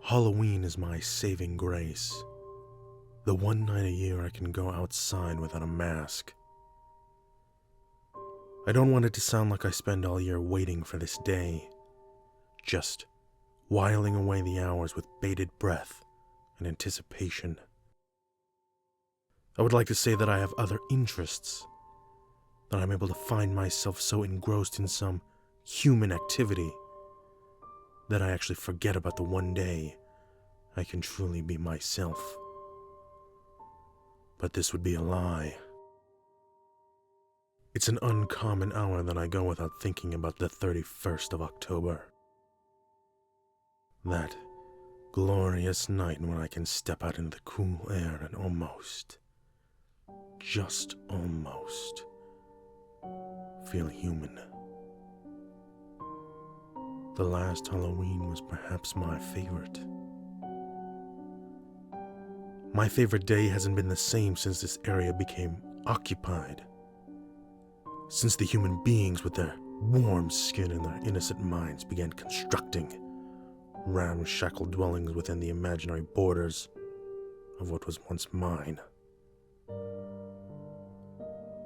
Halloween is my saving grace. The one night a year I can go outside without a mask. I don't want it to sound like I spend all year waiting for this day, just whiling away the hours with bated breath and anticipation. I would like to say that I have other interests, that I'm able to find myself so engrossed in some human activity that I actually forget about the one day I can truly be myself. But this would be a lie. It's an uncommon hour that I go without thinking about the 31st of October. That glorious night when I can step out into the cool air and almost, just almost, feel human. The last Halloween was perhaps my favorite. My favorite day hasn't been the same since this area became occupied. Since the human beings with their warm skin and their innocent minds began constructing ramshackle dwellings within the imaginary borders of what was once mine.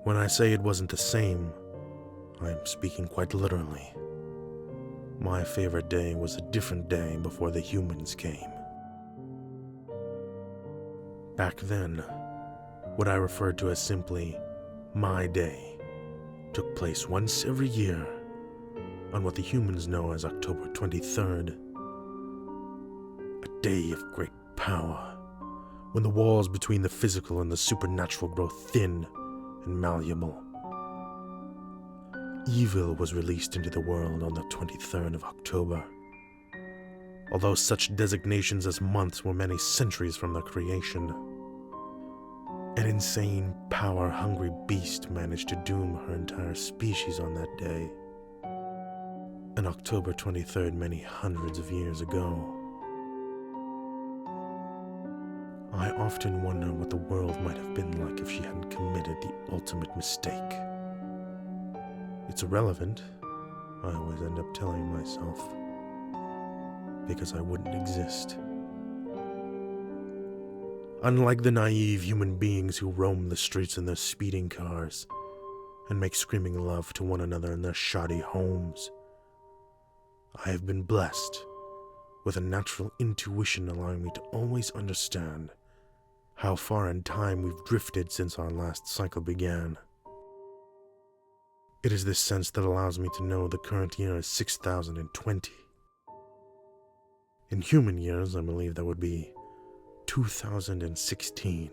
When I say it wasn't the same, I am speaking quite literally. My favorite day was a different day before the humans came. Back then, what I referred to as simply my day took place once every year on what the humans know as October 23rd. A day of great power, when the walls between the physical and the supernatural grow thin and malleable. Evil was released into the world on the 23rd of October. Although such designations as months were many centuries from their creation, an insane, power-hungry beast managed to doom her entire species on that day. On October 23rd, many hundreds of years ago. I often wonder what the world might have been like if she hadn't committed the ultimate mistake. It's irrelevant, I always end up telling myself, because I wouldn't exist. Unlike the naive human beings who roam the streets in their speeding cars and make screaming love to one another in their shoddy homes, I have been blessed with a natural intuition allowing me to always understand how far in time we've drifted since our last cycle began. It is this sense that allows me to know the current year is 6020. In human years, I believe that would be 2016.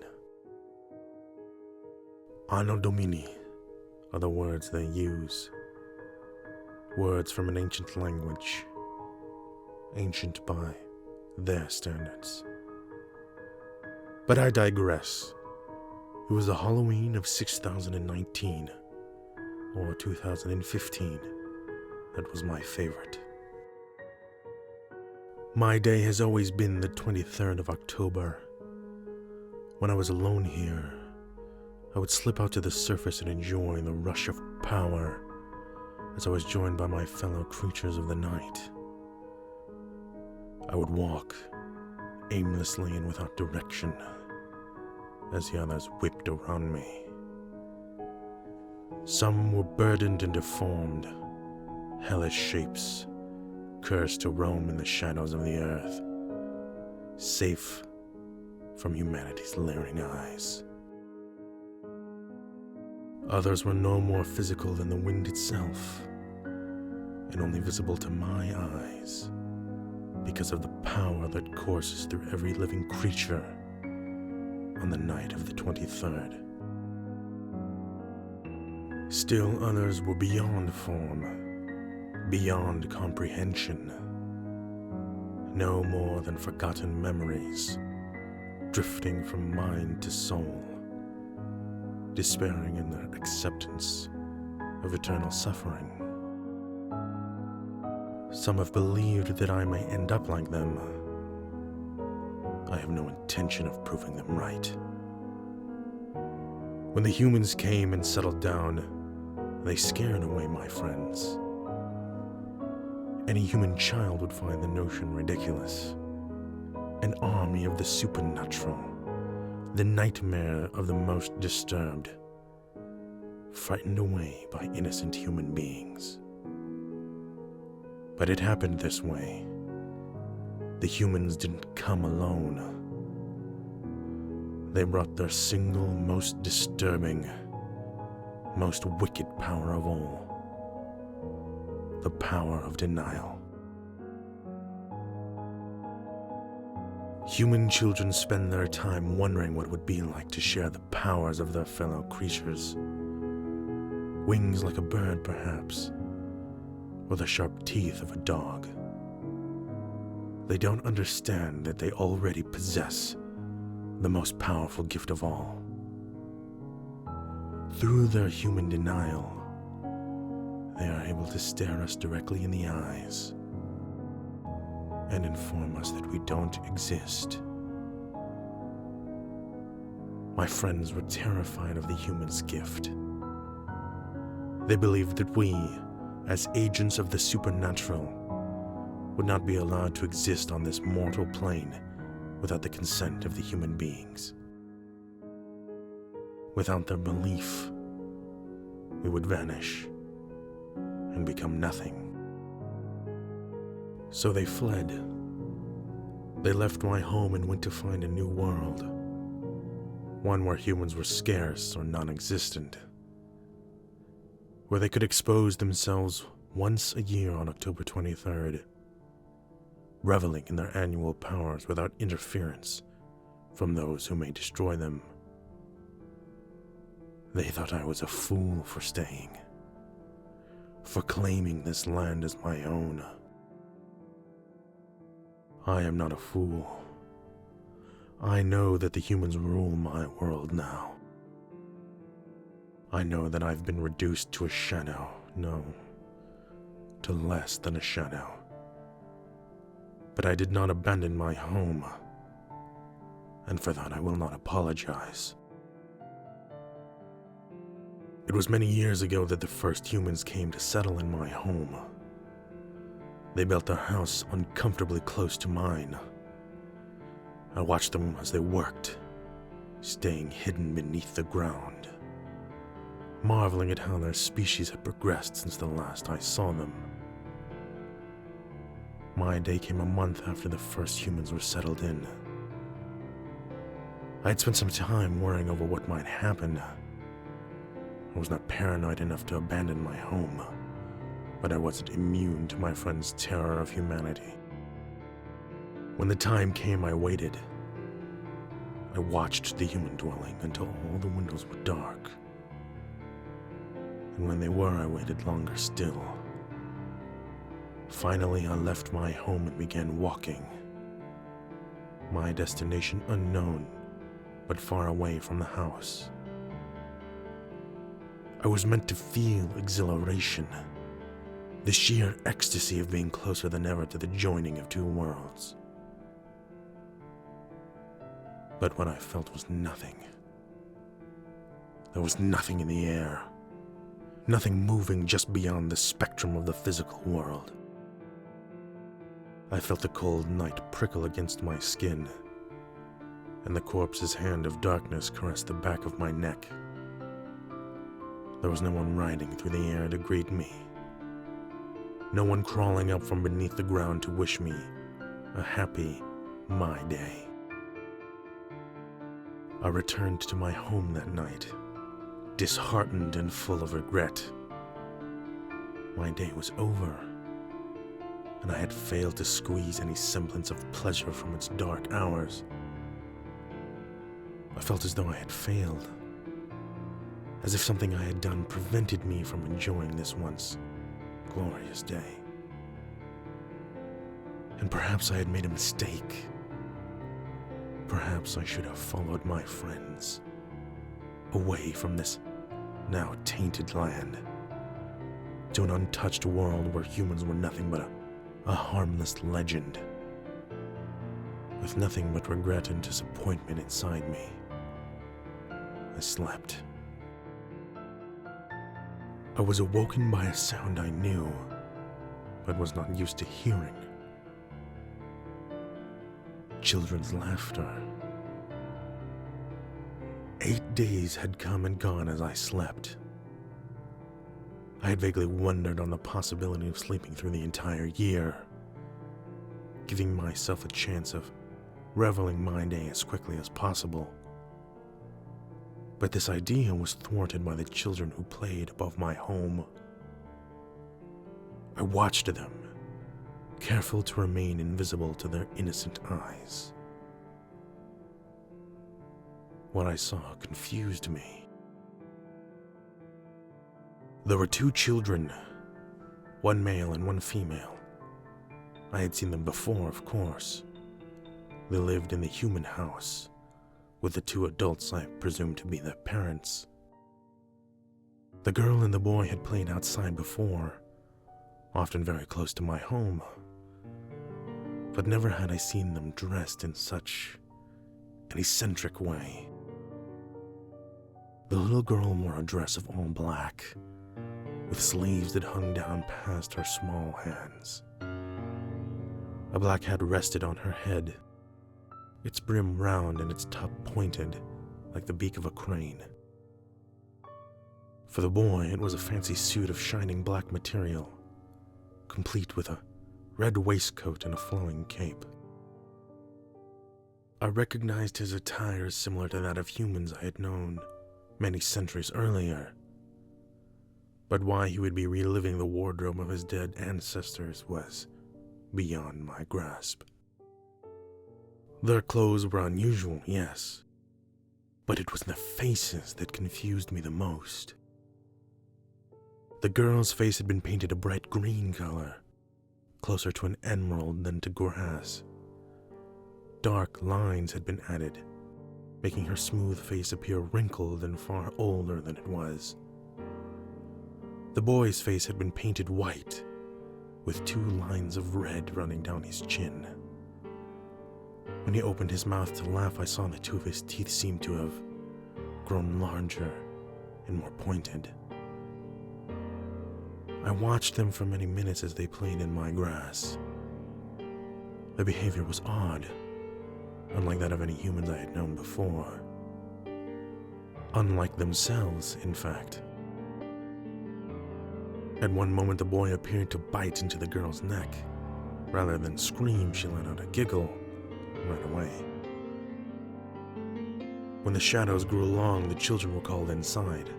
Anno Domini are the words they use. Words from an ancient language. Ancient by their standards. But I digress. It was the Halloween of 6019, or 2015, that was my favorite. My day has always been the 23rd of October. When I was alone here, I would slip out to the surface and enjoy the rush of power as I was joined by my fellow creatures of the night. I would walk aimlessly and without direction as the others whipped around me. Some were burdened and deformed, hellish shapes, cursed to roam in the shadows of the earth, safe from humanity's leering eyes. Others were no more physical than the wind itself, and only visible to my eyes because of the power that courses through every living creature on the night of the 23rd. Still others were beyond form, beyond comprehension, no more than forgotten memories, drifting from mind to soul, despairing in their acceptance of eternal suffering. Some have believed that I may end up like them. I have no intention of proving them right. When the humans came and settled down, they scared away my friends. Any human child would find the notion ridiculous, an army of the supernatural, the nightmare of the most disturbed, frightened away by innocent human beings. But it happened this way. The humans didn't come alone. They brought their single, most disturbing, most wicked power of all, the power of denial. Human children spend their time wondering what it would be like to share the powers of their fellow creatures. Wings like a bird, perhaps, or the sharp teeth of a dog. They don't understand that they already possess the most powerful gift of all. Through their human denial, they are able to stare us directly in the eyes and inform us that we don't exist. My friends were terrified of the human's gift. They believed that we, as agents of the supernatural, would not be allowed to exist on this mortal plane without the consent of the human beings. Without their belief, we would vanish and become nothing. So they fled. They left my home and went to find a new world, one where humans were scarce or non-existent, where they could expose themselves once a year on October 23rd, reveling in their annual powers without interference from those who may destroy them. They thought I was a fool for staying, for claiming this land as my own. I am not a fool. I know that the humans rule my world now. I know that I've been reduced to a shadow, no, to less than a shadow. But I did not abandon my home, and for that I will not apologize. It was many years ago that the first humans came to settle in my home. They built their house uncomfortably close to mine. I watched them as they worked, staying hidden beneath the ground, marveling at how their species had progressed since the last I saw them. My day came a month after the first humans were settled in. I had spent some time worrying over what might happen. I was not paranoid enough to abandon my home, but I wasn't immune to my friend's terror of humanity. When the time came, I waited. I watched the human dwelling until all the windows were dark. And when they were, I waited longer still. Finally, I left my home and began walking. My destination unknown, but far away from the house. I was meant to feel exhilaration, the sheer ecstasy of being closer than ever to the joining of two worlds. But what I felt was nothing. There was nothing in the air, nothing moving just beyond the spectrum of the physical world. I felt the cold night prickle against my skin, and the corpse's hand of darkness caressed the back of my neck. There was no one riding through the air to greet me, no one crawling up from beneath the ground to wish me a happy my day. I returned to my home that night, disheartened and full of regret. My day was over, and I had failed to squeeze any semblance of pleasure from its dark hours. I felt as though I had failed, as if something I had done prevented me from enjoying this once glorious day. And perhaps I had made a mistake. Perhaps I should have followed my friends away from this now tainted land to an untouched world where humans were nothing but a harmless legend, with nothing but regret and disappointment inside me. I slept. I was awoken by a sound I knew, but was not used to hearing. children's laughter. 8 days had come and gone as I slept. I had vaguely wondered on the possibility of sleeping through the entire year, giving myself a chance of reveling my day as quickly as possible. But this idea was thwarted by the children who played above my home. I watched them, careful to remain invisible to their innocent eyes. What I saw confused me. There were 2 children, one male and one female. I had seen them before, of course. They lived in the human house, with the 2 adults I presumed to be their parents. The girl and the boy had played outside before, often very close to my home, but never had I seen them dressed in such an eccentric way. The little girl wore a dress of all black, with sleeves that hung down past her small hands. A black hat rested on her head, its brim round and its top pointed like the beak of a crane. For the boy, it was a fancy suit of shining black material, complete with a red waistcoat and a flowing cape. I recognized his attire as similar to that of humans I had known many centuries earlier, but why he would be reliving the wardrobe of his dead ancestors was beyond my grasp. Their clothes were unusual, yes, but it was their faces that confused me the most. The girl's face had been painted a bright green color, closer to an emerald than to grass. Dark lines had been added, making her smooth face appear wrinkled and far older than it was. The boy's face had been painted white, with 2 lines of red running down his chin. When he opened his mouth to laugh, I saw the 2 of his teeth seemed to have grown larger and more pointed. I watched them for many minutes as they played in my grass. Their behavior was odd, unlike that of any humans I had known before. Unlike themselves, in fact. At one moment, the boy appeared to bite into the girl's neck. Rather than scream, she let out a giggle and ran away. When the shadows grew long, the children were called inside.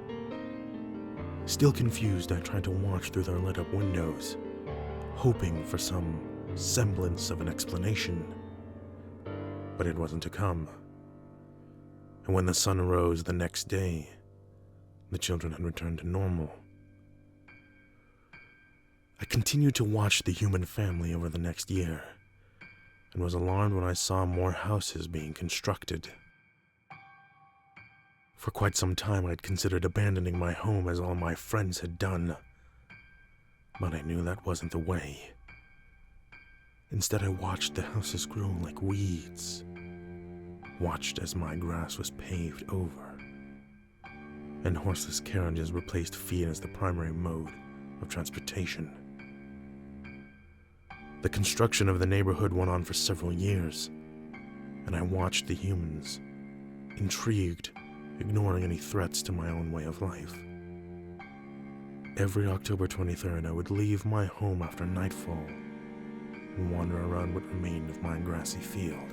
Still confused, I tried to watch through their lit-up windows, hoping for some semblance of an explanation. But it wasn't to come. And when the sun rose the next day, the children had returned to normal. I continued to watch the human family over the next year, and was alarmed when I saw more houses being constructed. For quite some time I had considered abandoning my home as all my friends had done, but I knew that wasn't the way. Instead, I watched the houses grow like weeds, watched as my grass was paved over, and horseless carriages replaced feet as the primary mode of transportation. The construction of the neighborhood went on for several years, and I watched the humans, intrigued, ignoring any threats to my own way of life. Every October 23rd, I would leave my home after nightfall and wander around what remained of my grassy field.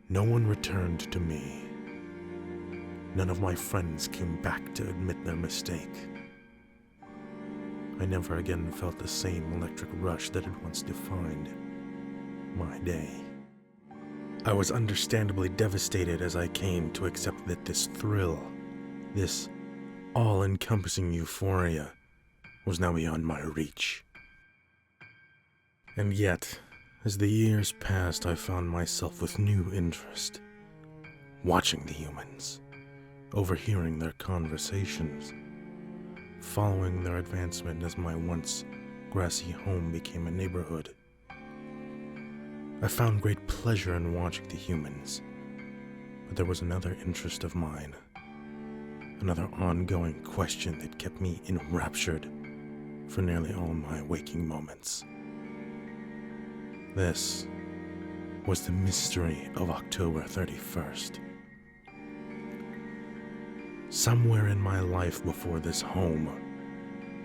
No one returned to me. None of my friends came back to admit their mistake. I never again felt the same electric rush that had once defined my day. I was understandably devastated as I came to accept that this thrill, this all-encompassing euphoria, was now beyond my reach. And yet, as the years passed, I found myself with new interest, watching the humans, overhearing their conversations, following their advancement as my once grassy home became a neighborhood. I found great pleasure in watching the humans, but there was another interest of mine, another ongoing question that kept me enraptured for nearly all my waking moments. This was the mystery of October 31st. Somewhere in my life before this home,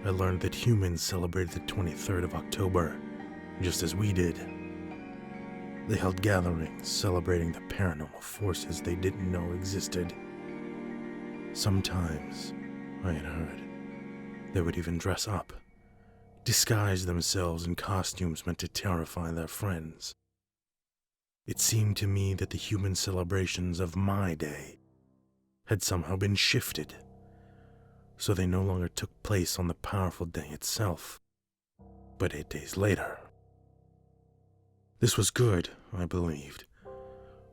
I learned that humans celebrated the 23rd of October, just as we did. They held gatherings celebrating the paranormal forces they didn't know existed. Sometimes, I had heard, they would even dress up, disguise themselves in costumes meant to terrify their friends. It seemed to me that the human celebrations of my day had somehow been shifted, so they no longer took place on the powerful day itself, but 8 days later. This was good, I believed,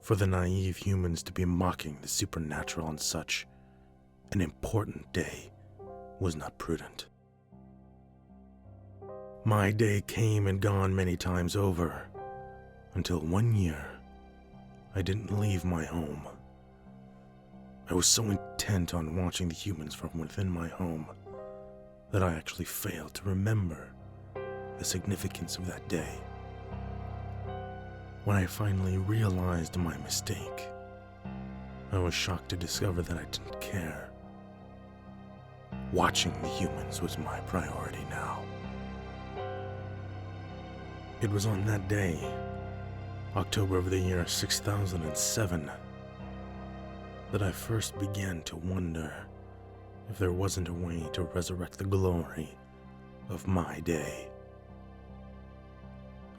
for the naive humans to be mocking the supernatural on such an important day was not prudent. My day came and gone many times over, until one year, I didn't leave my home. I was so intent on watching the humans from within my home that I actually failed to remember the significance of that day. When I finally realized my mistake, I was shocked to discover that I didn't care. Watching the humans was my priority now. It was on that day, October of the year 6007, that I first began to wonder if there wasn't a way to resurrect the glory of my day.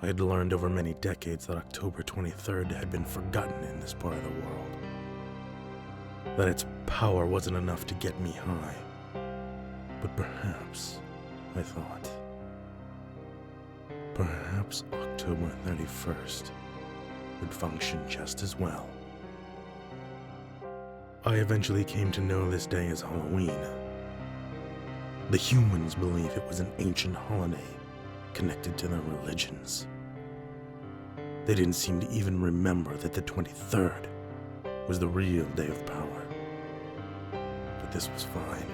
I had learned over many decades that October 23rd had been forgotten in this part of the world, that its power wasn't enough to get me high. But perhaps, I thought, perhaps October 31st would function just as well. I eventually came to know this day as Halloween. The humans believe it was an ancient holiday connected to their religions. They didn't seem to even remember that the 23rd was the real day of power. But this was fine.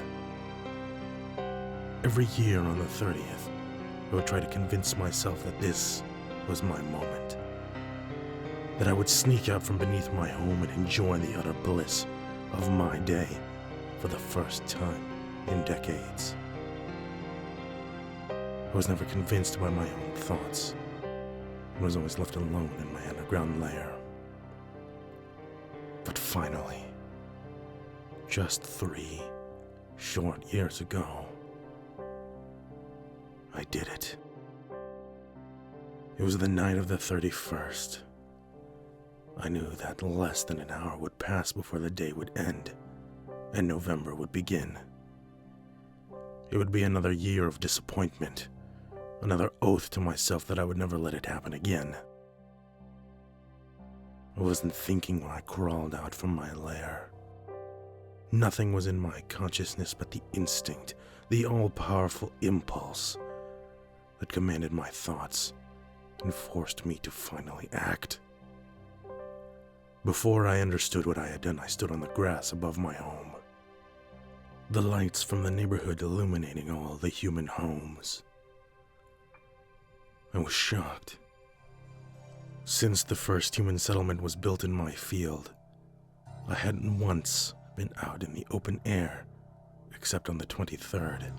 Every year on the 30th, I would try to convince myself that this was my moment. That I would sneak out from beneath my home and enjoy the utter bliss of my day for the first time in decades. I was never convinced by my own thoughts. I was always left alone in my underground lair. But finally, just 3 short years ago, I did it. It was the night of the 31st. I knew that less than an hour would pass before the day would end, and November would begin. It would be another year of disappointment, another oath to myself that I would never let it happen again. I wasn't thinking when I crawled out from my lair. Nothing was in my consciousness but the instinct, the all-powerful impulse that commanded my thoughts and forced me to finally act. Before I understood what I had done, I stood on the grass above my home, the lights from the neighborhood illuminating all the human homes. I was shocked. Since the first human settlement was built in my field, I hadn't once been out in the open air, except on the 23rd.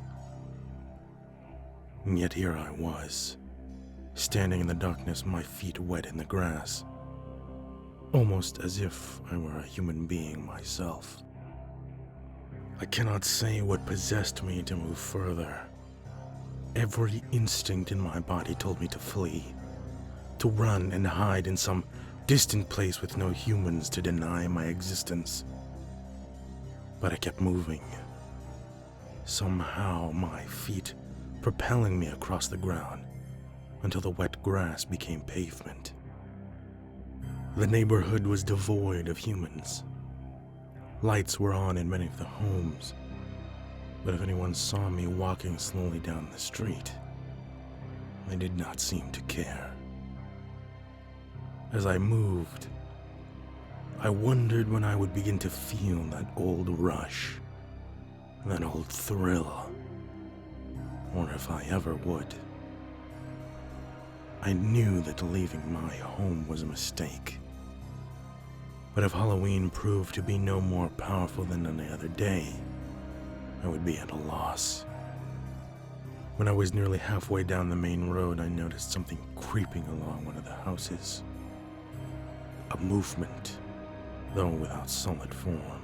And yet here I was, standing in the darkness, my feet wet in the grass, almost as if I were a human being myself. I cannot say what possessed me to move further. Every instinct in my body told me to flee, to run and hide in some distant place with no humans to deny my existence. But I kept moving, somehow my feet propelling me across the ground until the wet grass became pavement. The neighborhood was devoid of humans. Lights were on in many of the homes, but if anyone saw me walking slowly down the street, they did not seem to care. As I moved, I wondered when I would begin to feel that old rush, that old thrill, or if I ever would. I knew that leaving my home was a mistake. But if Halloween proved to be no more powerful than any other day, I would be at a loss. When I was nearly halfway down the main road, I noticed something creeping along one of the houses. A movement, though without solid form.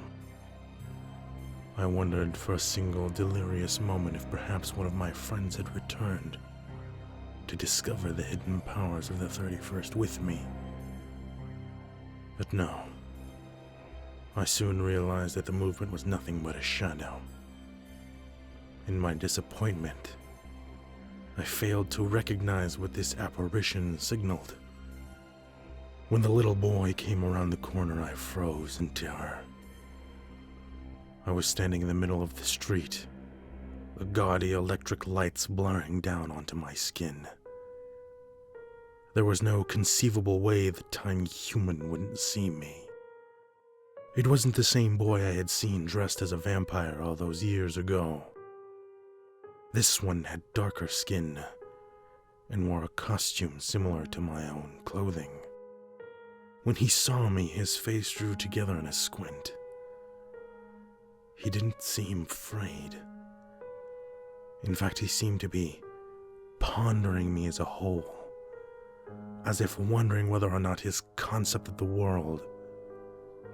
I wondered for a single delirious moment if perhaps one of my friends had returned to discover the hidden powers of the 31st with me. But no. I soon realized that the movement was nothing but a shadow. In my disappointment, I failed to recognize what this apparition signaled. When the little boy came around the corner, I froze in terror. I was standing in the middle of the street, the gaudy electric lights blaring down onto my skin. There was no conceivable way the tiny human wouldn't see me. It wasn't the same boy I had seen dressed as a vampire all those years ago. This one had darker skin and wore a costume similar to my own clothing. When he saw me, his face drew together in a squint. He didn't seem afraid. In fact, he seemed to be pondering me as a whole, as if wondering whether or not his concept of the world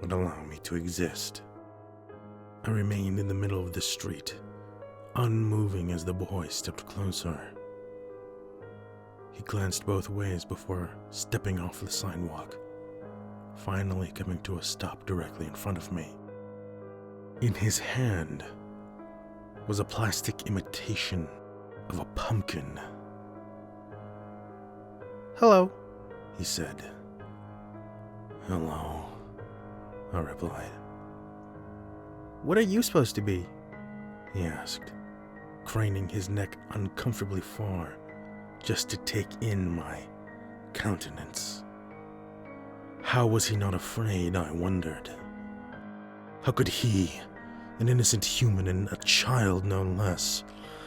would allow me to exist. I remained in the middle of the street, unmoving as the boy stepped closer. He glanced both ways before stepping off the sidewalk, finally coming to a stop directly in front of me. In his hand was a plastic imitation of a pumpkin. "Hello," he said. "Hello," I replied. "What are you supposed to be?" he asked, craning his neck uncomfortably far just to take in my countenance. How was he not afraid, I wondered. How could he, an innocent human and a child no less,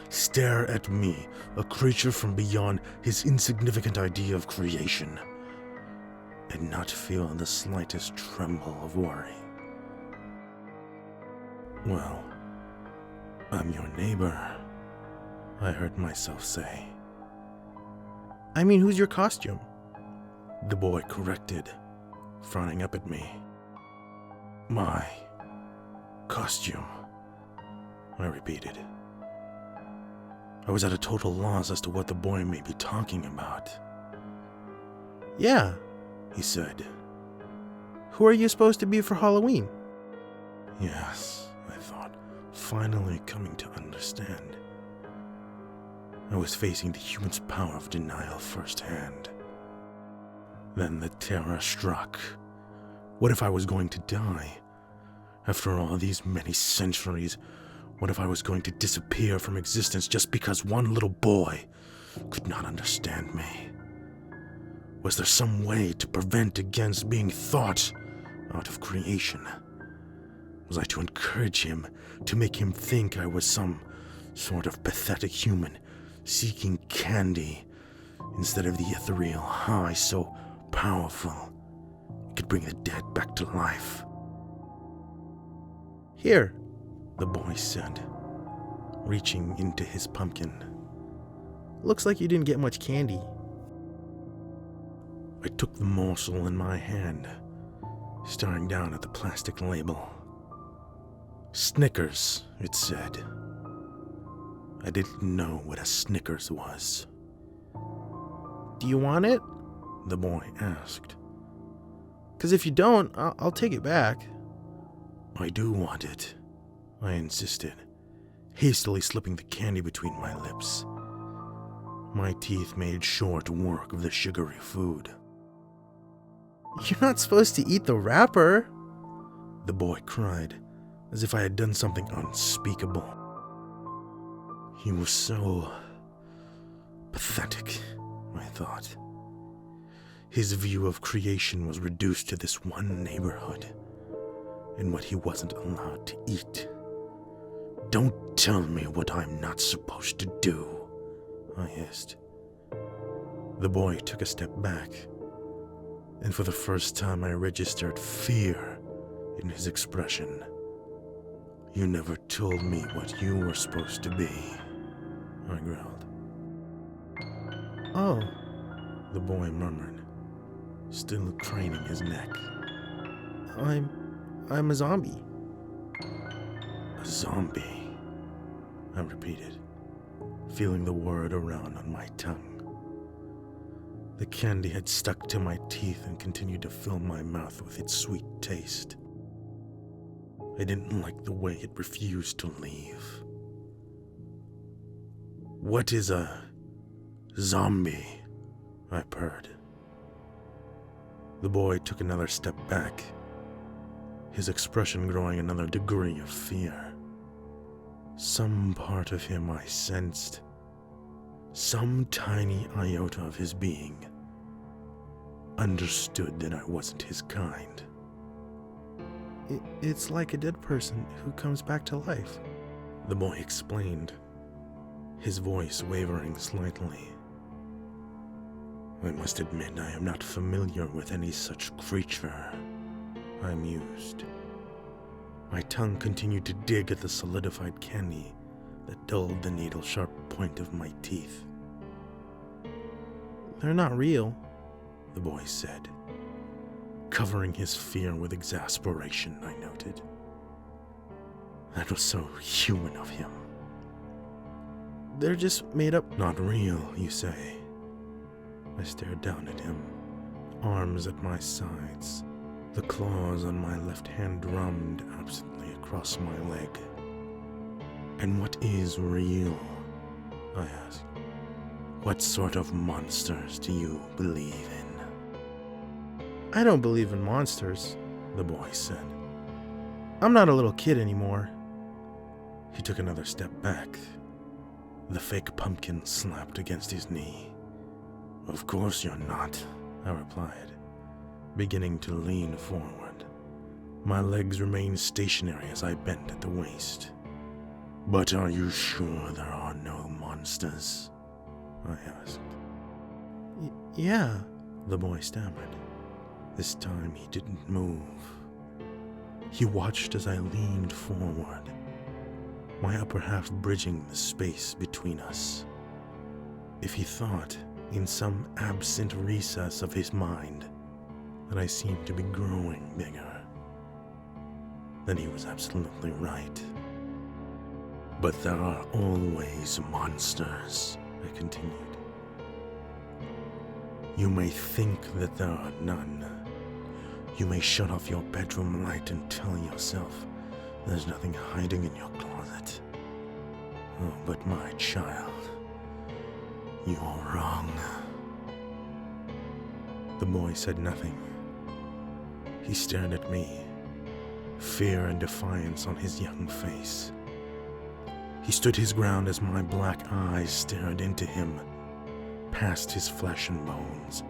stare at me, a creature from beyond his insignificant idea of creation, and not feel the slightest tremble of worry? "Well, I'm your neighbor," I heard myself say. "I mean, who's your costume?" the boy corrected, frowning up at me. "My costume," I repeated. I was at a total loss as to what the boy may be talking about. "Yeah," he said. "Who are you supposed to be for Halloween?" Yes, I thought, finally coming to understand. I was facing the human's power of denial firsthand. Then the terror struck. What if I was going to die? After all these many centuries, what if I was going to disappear from existence just because one little boy could not understand me? Was there some way to prevent against being thought out of creation? Was I to encourage him, to make him think I was some sort of pathetic human seeking candy instead of the ethereal high so powerful it could bring the dead back to life? "Here," the boy said, reaching into his pumpkin. "Looks like you didn't get much candy." I took the morsel in my hand, staring down at the plastic label. Snickers, it said. I didn't know what a Snickers was. "Do you want it?" the boy asked. "'Cause if you don't, I'll take it back." "I do want it," I insisted, hastily slipping the candy between my lips. My teeth made short work of the sugary food. "You're not supposed to eat the wrapper," the boy cried, as if I had done something unspeakable. He was so pathetic, I thought. His view of creation was reduced to this one neighborhood, and what he wasn't allowed to eat. "Don't tell me what I'm not supposed to do," I hissed. The boy took a step back, and for the first time I registered fear in his expression. "You never told me what you were supposed to be," I growled. "Oh," the boy murmured, still craning his neck. I'm a zombie." "A zombie," I repeated, feeling the word around on my tongue. The candy had stuck to my teeth and continued to fill my mouth with its sweet taste. I didn't like the way it refused to leave. "What is a zombie?" I purred. The boy took another step back, his expression growing another degree of fear. Some part of him I sensed, some tiny iota of his being, understood that I wasn't his kind. It's like a dead person who comes back to life," the boy explained, his voice wavering slightly. "I must admit I am not familiar with any such creature," I mused. My tongue continued to dig at the solidified candy that dulled the needle-sharp point of my teeth. "They're not real," the boy said, covering his fear with exasperation, I noted. That was so human of him. "They're just made up." "Not real, you say?" I stared down at him, arms at my sides. The claws on my left hand drummed absently across my leg. "And what is real?" I asked. "What sort of monsters do you believe in?" "I don't believe in monsters," the boy said. "I'm not a little kid anymore." He took another step back. The fake pumpkin slapped against his knee. "Of course you're not," I replied, beginning to lean forward. My legs remained stationary as I bent at the waist. "But are you sure there are no monsters?" I asked. Yeah, the boy stammered. This time he didn't move. He watched as I leaned forward, my upper half bridging the space between us. If he thought, in some absent recess of his mind, that I seemed to be growing bigger, then he was absolutely right. "But there are always monsters," I continued. "You may think that there are none. You may shut off your bedroom light and tell yourself there's nothing hiding in your closet. Oh, but my child, you're wrong." The boy said nothing. He stared at me, fear and defiance on his young face. He stood his ground as my black eyes stared into him, past his flesh and bones,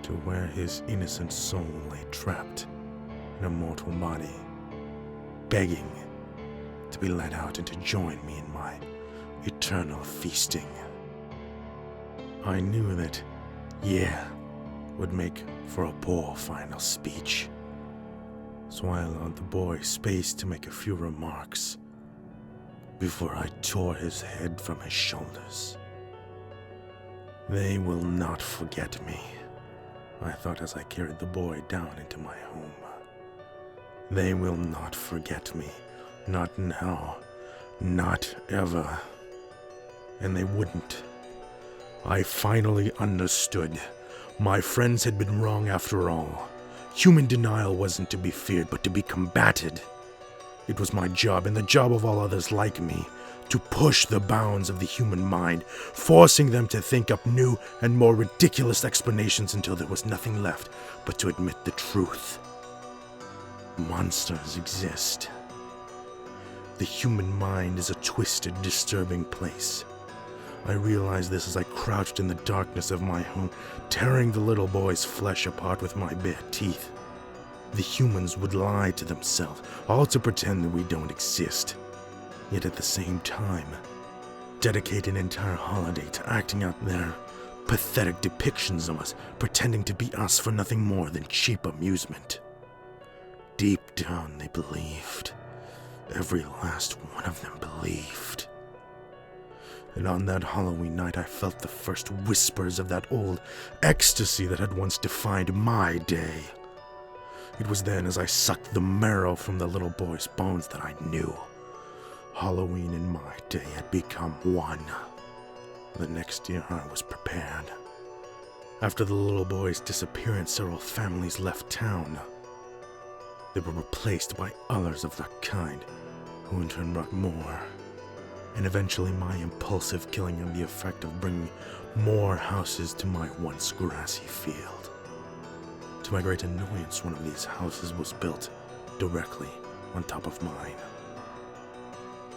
to where his innocent soul lay trapped in a mortal body, begging to be let out and to join me in my eternal feasting. I knew that "yeah" would make for a poor final speech, so I allowed the boy space to make a few remarks before I tore his head from his shoulders. "They will not forget me," I thought as I carried the boy down into my home. "They will not forget me. Not now. Not ever." And they wouldn't. I finally understood. My friends had been wrong after all. Human denial wasn't to be feared, but to be combated. It was my job, and the job of all others like me, to push the bounds of the human mind, forcing them to think up new and more ridiculous explanations until there was nothing left but to admit the truth. Monsters exist. The human mind is a twisted, disturbing place. I realized this as I crouched in the darkness of my home, tearing the little boy's flesh apart with my bare teeth. The humans would lie to themselves, all to pretend that we don't exist. Yet at the same time, dedicate an entire holiday to acting out their pathetic depictions of us pretending to be us for nothing more than cheap amusement. Deep down they believed. Every last one of them believed. And on that Halloween night I felt the first whispers of that old ecstasy that had once defined my day. It was then, as I sucked the marrow from the little boy's bones, that I knew Halloween and my day had become one. The next year I was prepared. After the little boy's disappearance, several families left town. They were replaced by others of their kind, who in turn brought more. And eventually my impulsive killing had the effect of bringing more houses to my once grassy field. To my great annoyance, one of these houses was built directly on top of mine.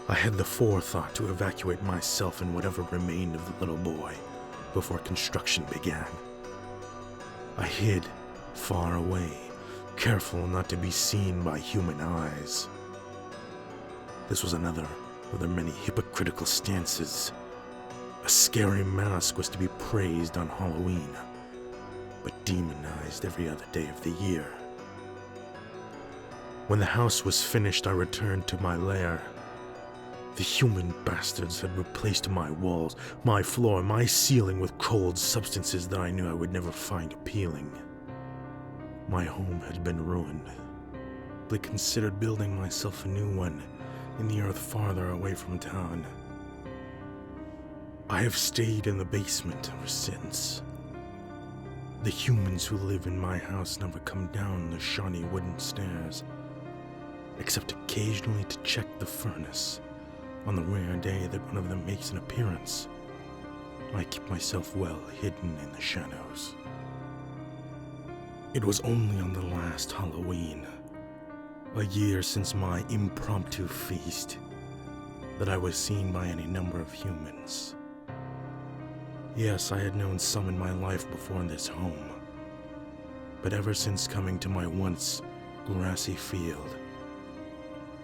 I had the forethought to evacuate myself and whatever remained of the little boy before construction began. I hid far away, careful not to be seen by human eyes. This was another of their many hypocritical stances. A scary mask was to be praised on Halloween, but demonized every other day of the year. When the house was finished, I returned to my lair. The human bastards had replaced my walls, my floor, my ceiling with cold substances that I knew I would never find appealing. My home had been ruined, but I considered building myself a new one in the earth farther away from town. I have stayed in the basement ever since. The humans who live in my house never come down the shoddy wooden stairs, except occasionally to check the furnace on the rare day that one of them makes an appearance. I keep myself well hidden in the shadows. It was only on the last Halloween, a year since my impromptu feast, that I was seen by any number of humans. Yes, I had known some in my life before this home, but ever since coming to my once grassy field,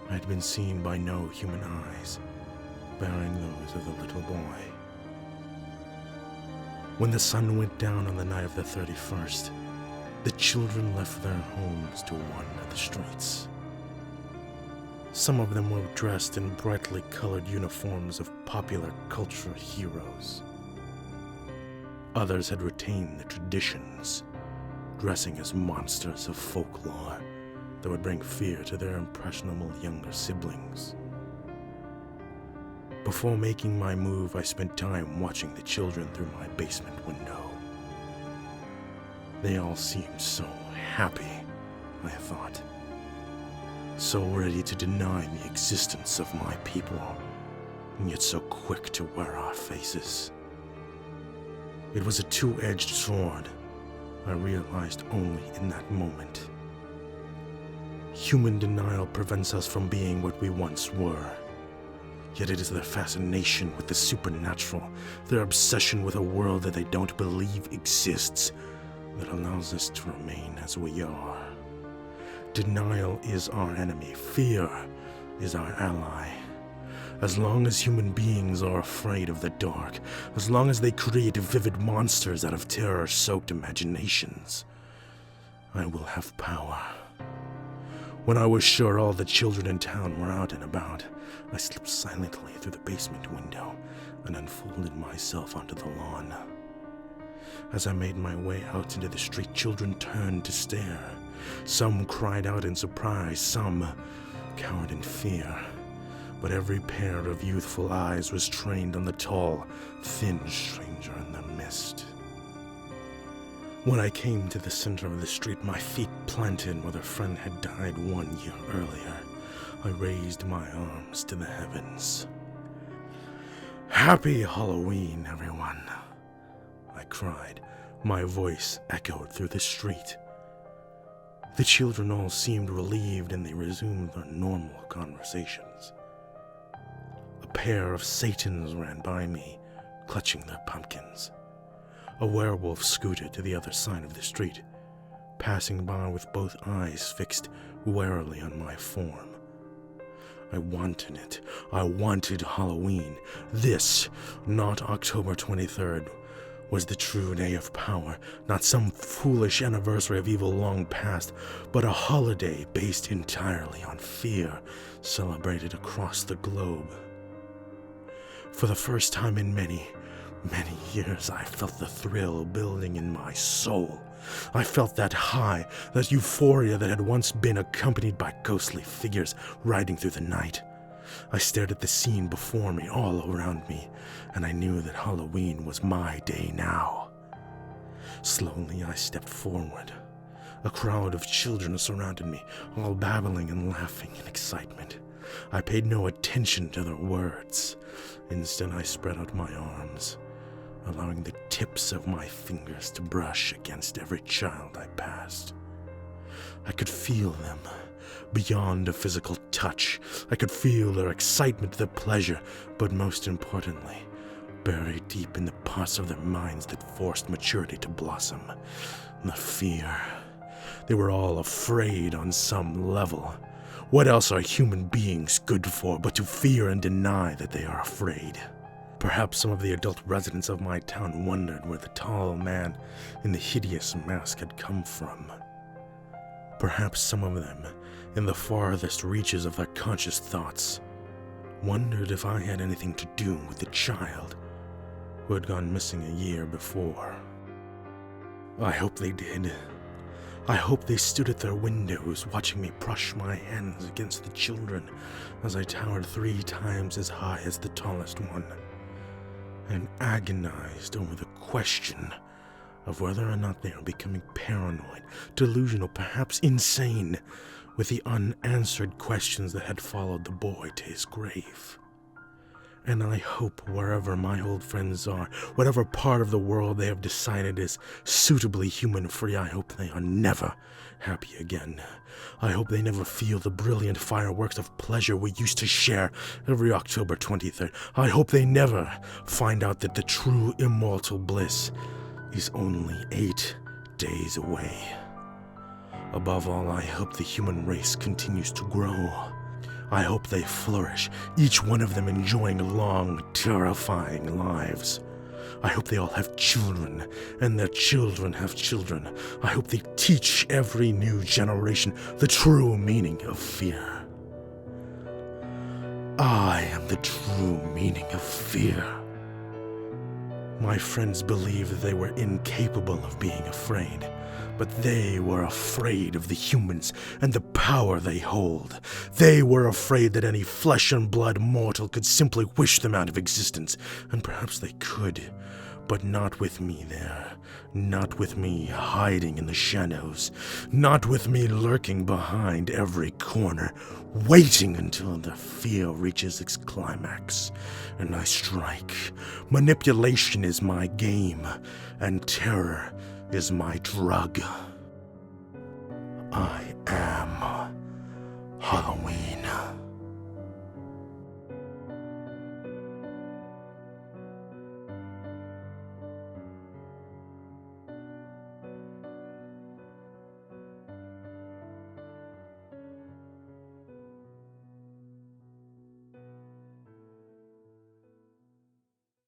I had been seen by no human eyes, bearing those of the little boy. When the sun went down on the night of the 31st, the children left their homes to wander the streets. Some of them were dressed in brightly colored uniforms of popular culture heroes. Others had retained the traditions, dressing as monsters of folklore that would bring fear to their impressionable younger siblings. Before making my move, I spent time watching the children through my basement window. They all seemed so happy, I thought. So ready to deny the existence of my people, and yet so quick to wear our faces. It was a two-edged sword, I realized only in that moment. Human denial prevents us from being what we once were. Yet it is their fascination with the supernatural, their obsession with a world that they don't believe exists, that allows us to remain as we are. Denial is our enemy. Fear is our ally. As long as human beings are afraid of the dark, as long as they create vivid monsters out of terror-soaked imaginations, I will have power. When I was sure all the children in town were out and about, I slipped silently through the basement window and unfolded myself onto the lawn. As I made my way out into the street, children turned to stare. Some cried out in surprise, some cowered in fear. But every pair of youthful eyes was trained on the tall, thin stranger in the mist. When I came to the center of the street, my feet planted where a friend had died 1 year earlier, I raised my arms to the heavens. "Happy Halloween, everyone," I cried. My voice echoed through the street. The children all seemed relieved, and they resumed their normal conversations. A pair of Satans ran by me, clutching their pumpkins. A werewolf scooted to the other side of the street, passing by with both eyes fixed warily on my form. I wanted it. I wanted Halloween. This, not October 23rd, was the true day of power, not some foolish anniversary of evil long past, but a holiday based entirely on fear, celebrated across the globe. For the first time in many, many years, I felt the thrill building in my soul. I felt that high, that euphoria that had once been accompanied by ghostly figures riding through the night. I stared at the scene before me, all around me, and I knew that Halloween was my day now. Slowly I stepped forward. A crowd of children surrounded me, all babbling and laughing in excitement. I paid no attention to their words. Instead, I spread out my arms, allowing the tips of my fingers to brush against every child I passed. I could feel them, beyond a physical touch. I could feel their excitement, their pleasure, but most importantly, buried deep in the parts of their minds that forced maturity to blossom, the fear. They were all afraid on some level. What else are human beings good for but to fear and deny that they are afraid? Perhaps some of the adult residents of my town wondered where the tall man in the hideous mask had come from. Perhaps some of them, in the farthest reaches of their conscious thoughts, wondered if I had anything to do with the child who had gone missing a year before. I hope they did. I hope they stood at their windows watching me brush my hands against the children as I towered 3 times as high as the tallest one, and agonized over the question of whether or not they are becoming paranoid, delusional, perhaps insane, with the unanswered questions that had followed the boy to his grave. And I hope wherever my old friends are, whatever part of the world they have decided is suitably human-free, I hope they are never happy again. I hope they never feel the brilliant fireworks of pleasure we used to share every October 23rd. I hope they never find out that the true immortal bliss is only 8 days away. Above all, I hope the human race continues to grow. I hope they flourish, each one of them enjoying long, terrifying lives. I hope they all have children, and their children have children. I hope they teach every new generation the true meaning of fear. I am the true meaning of fear. My friends believed that they were incapable of being afraid, but they were afraid of the humans and the power they hold. They were afraid that any flesh and blood mortal could simply wish them out of existence, and perhaps they could, but not with me there. Not with me hiding in the shadows. Not with me lurking behind every corner, waiting until the fear reaches its climax, and I strike. Manipulation is my game, and terror is my drug. I am Halloween.